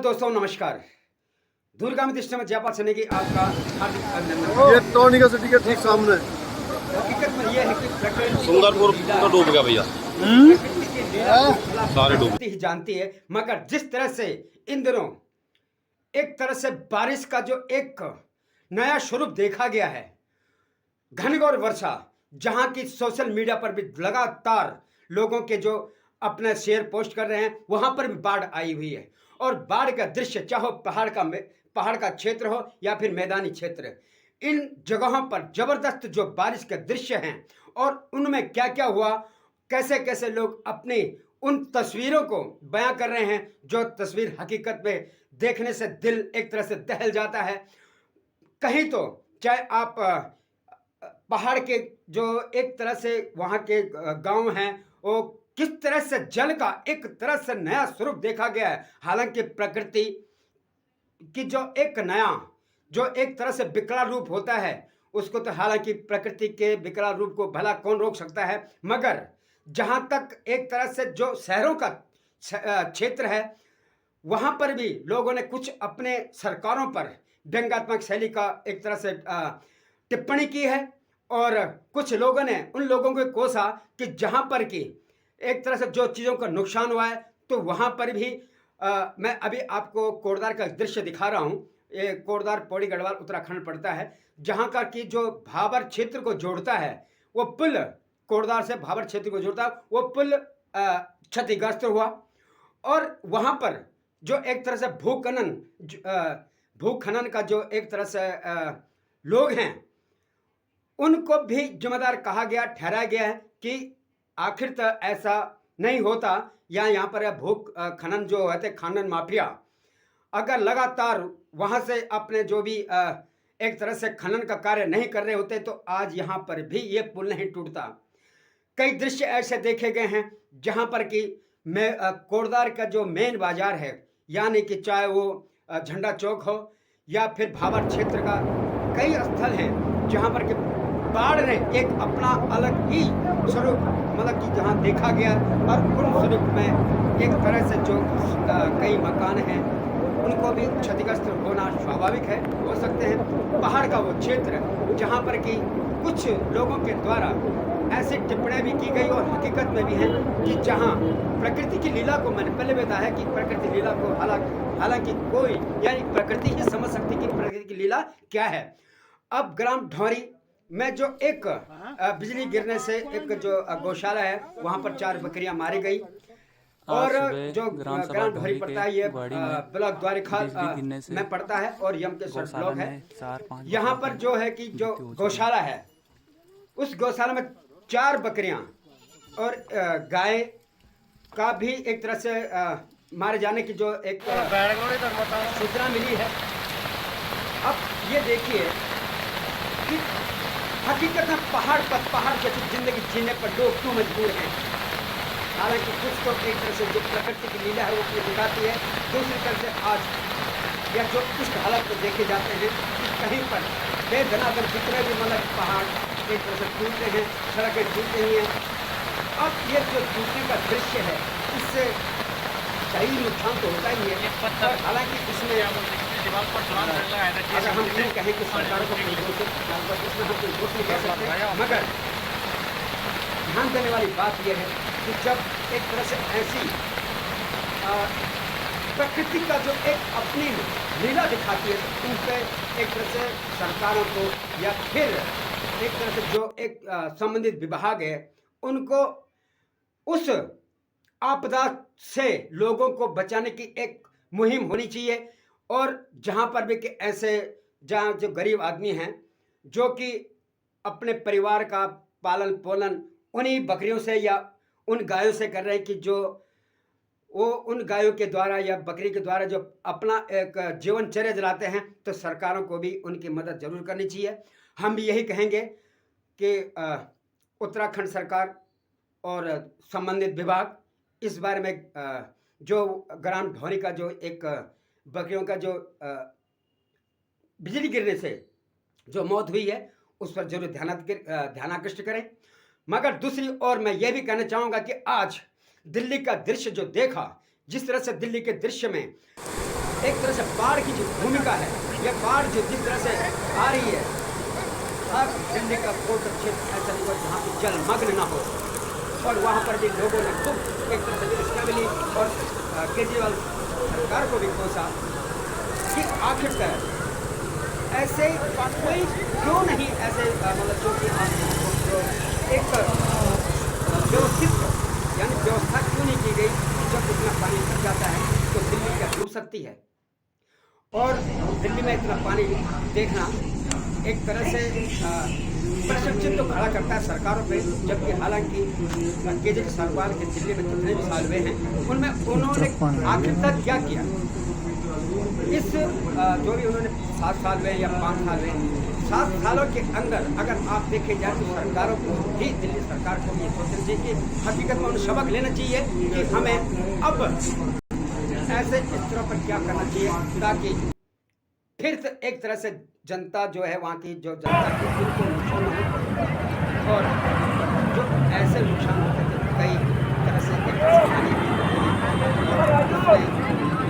दोस्तों नमस्कार। दूरगामी दृष्टि में जयपाल सैनी की आपका हार्दिक अभिनंदन। ये टॉनिका सिटी के ठीक सामने हकीकत में यह है कि प्रकृति सुंदरपुर तो डूब गया भैया, प्रकृति की लीला सारे डूब ही जानती है। मगर जिस तरह से इन दिनों एक तरह से बारिश का जो एक नया स्वरूप देखा गया है, घनघोर वर्षा, जहां की सोशल मीडिया पर भी लगातार लोगों के जो अपने शेयर पोस्ट कर रहे हैं, वहां पर भी बाढ़ आई हुई है। और बाढ़ का दृश्य चाहे पहाड़ का क्षेत्र हो या फिर मैदानी क्षेत्र, इन जगहों पर जबरदस्त जो बारिश के दृश्य हैं और उनमें क्या क्या हुआ, कैसे कैसे लोग अपनी उन तस्वीरों को बयां कर रहे हैं, जो तस्वीर हकीकत में देखने से दिल एक तरह से दहल जाता है। कहीं तो चाहे आप पहाड़ के जो एक तरह से वहाँ के गांव हैं, वो किस तरह से जल का एक तरह से नया स्वरूप देखा गया है। हालांकि प्रकृति की जो एक तरह से विकराल रूप होता है, उसको तो हालांकि प्रकृति के विकराल रूप को भला कौन रोक सकता है। मगर जहाँ तक एक तरह से जो शहरों का क्षेत्र है, वहाँ पर भी लोगों ने कुछ अपने सरकारों पर व्यंग्यात्मक शैली का एक तरह से टिप्पणी की है। और कुछ लोगों ने उन लोगों को कोसा कि जहाँ पर कि एक तरह से जो चीज़ों का नुकसान हुआ है, तो वहाँ पर भी मैं अभी आपको कोटद्वार का दृश्य दिखा रहा हूँ। ये कोटद्वार पौड़ी गढ़वाल उत्तराखंड पड़ता है, जहाँ का कि जो भाबर क्षेत्र को जोड़ता है, वो पुल कोटद्वार से भाबर क्षेत्र को जोड़ता है, वो पुल क्षतिग्रस्त हुआ। और वहाँ पर जो एक तरह से भूखनन का जो एक तरह से लोग हैं, उनको भी जिम्मेदार कहा गया, ठहराया गया है कि आखिर तो ऐसा नहीं होता, या यहाँ पर भूख खनन जो होते खनन माफिया अगर लगातार वहाँ से अपने जो भी एक तरह से खनन का कार्य नहीं कर रहे होते, तो आज यहाँ पर भी ये पुल नहीं टूटता। कई दृश्य ऐसे देखे गए हैं जहाँ पर कि कोटद्वार का जो मेन बाजार है, यानी कि चाहे वो झंडा चौक हो या फिर भाबर क्षेत्र का कई स्थल हैं जहाँ पर कि बाढ़ ने एक अपना अलग ही स्वरूप मतलब कि जहाँ देखा गया। और उन स्वरूप में एक तरह से जो कई मकान हैं, उनको भी क्षतिग्रस्त होना स्वाभाविक है, हो सकते हैं। पहाड़ का वो क्षेत्र जहाँ पर कि कुछ लोगों के द्वारा ऐसी टिप्पणियाँ भी की गई और हकीकत में भी हैं कि जहाँ प्रकृति की लीला को, मैंने पहले बताया कि प्रकृति लीला को हालांकि कोई यानी प्रकृति ही समझ सकती कि प्रकृति की लीला क्या है। अब ग्राम ढौरी में जो एक बिजली गिरने से एक जो गौशाला है, वहाँ पर 4 बकरियां मारी गई। और जो ग्राम ढौरी पड़ता है, ये ब्लॉक द्वारिका में पड़ता है और यमकेश्वर ब्लॉक है। यहाँ पर जो है कि जो गौशाला है, उस गौशाला में 4 बकरियां और गाय का भी एक तरह से मारे जाने की जो एक सूचना मिली है। अब ये देखिए कि हकीकत में पहाड़ जैसी जिंदगी जीने पर लोग क्यों मजबूर हैं। हालांकि कुछ तो एक तरह से जो प्रकृति की लीला है वो अपनी दिखाती है, दूसरी तरफ से आज या जो इस हालत को देखे जाते हैं कि कहीं पर बेधनाधन जितने भी मतलब पहाड़ एक तरह से टूटते हैं, सड़कें टूटती ही हैं। अब ये जो टूटने का दृश्य है, इससे सही नुकसान तो होता ही है। हालांकि इसमें अगर हम ये कहें कि सरकारों को इसमें हम कोई दोष नहीं कह सकते, मगर ध्यान देने वाली बात यह है कि जब एक तरह से ऐसी प्रकृति का जो एक अपनी लीला दिखाती है, तो उन पर एक तरह से सरकारों को या फिर एक तरह से जो एक संबंधित विभाग है, उनको उस आपदा से लोगों को बचाने की एक मुहिम होनी चाहिए। और जहाँ पर भी कि ऐसे जहाँ जो गरीब आदमी हैं, जो कि अपने परिवार का पालन पोलन उन्हीं बकरियों से या उन गायों से कर रहे हैं, कि जो वो उन गायों के द्वारा या बकरी के द्वारा जो अपना एक जीवनचर्या चलाते हैं, तो सरकारों को भी उनकी मदद जरूर करनी चाहिए। हम भी यही कहेंगे कि उत्तराखंड सरकार और संबंधित विभाग इस बारे में जो ग्राम ढौरी का जो एक बकरियों का जो बिजली गिरने से जो मौत हुई है, उस पर जरूर ध्यानाकृष्ट करें। मगर दूसरी ओर मैं ये भी कहना चाहूँगा कि आज दिल्ली का दृश्य जो देखा, जिस तरह से दिल्ली के दृश्य में एक तरह से बाढ़ की जो भूमिका है, यह बाढ़ जो जिस तरह से आ रही है, हर दिल्ली का कोट क्षेत्र ऐसा नहीं हुआ जहाँ पे जलमग्न ना हो। और वहाँ पर भी लोगों ने खूब एक तरह से स्टेबली और केजरीवाल सरकार को भी कोसा कि आखिरकार ऐसे कोई क्यों नहीं ऐसे मतलब जो कि एक व्यवस्थित यानी व्यवस्था क्यों नहीं की गई कि जब इतना पानी भर जाता है तो दिल्ली क्या डूब सकती है। और दिल्ली में इतना पानी देखना एक तरह से प्रश्न चिन्ह तो खड़ा करता है सरकारों पे, जबकि हालांकि केजरीवाल सरकार के दिल्ली में जितने भी साल हुए हैं उनमें उन्होंने आखिर तक क्या किया। इस जो भी उन्होंने 7 साल हुए या 5 साल हुए, 7 सालों के अंदर अगर आप देखे जाए तो सरकारों को भी, दिल्ली सरकार को ये सोचना चाहिए कि हकीकत में उन्हें सबक लेना चाहिए कि हमें अब ऐसे स्तरों पर क्या करना चाहिए ताकि फिर से एक तरह से जनता जो है वहाँ की जो जनता की बिल्कुल नुकसान हो। और जो ऐसे नुकसान होते थे कई तरह से एक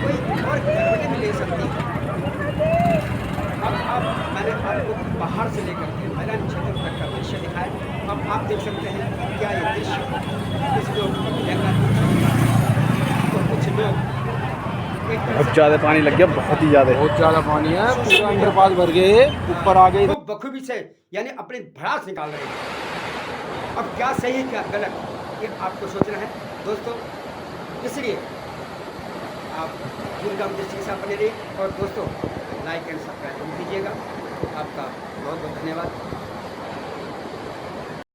कोई और गड़बड़ी भी ले सकती है। अब मैंने आपको बाहर से लेकर के मैदान क्षेत्र तक का दृश्य दिखाया। अब आप देख सकते हैं क्या ये दृश्य कुछ लोग तो कुछ लोग बहुत ज़्यादा पानी लग गया, बहुत ही ज़्यादा पानी है, पूरा अंडरपास भर गए, ऊपर आ गए। खूब बखूबी से यानी अपने भड़ास निकाल रहे हैं। अब क्या सही है क्या गलत ये आपको सोचना है दोस्तों, इसलिए आप दूरगाम दृष्टि से अपने लिए और दोस्तों लाइक एंड सब्सक्राइब कीजिएगा। आपका बहुत बहुत धन्यवाद।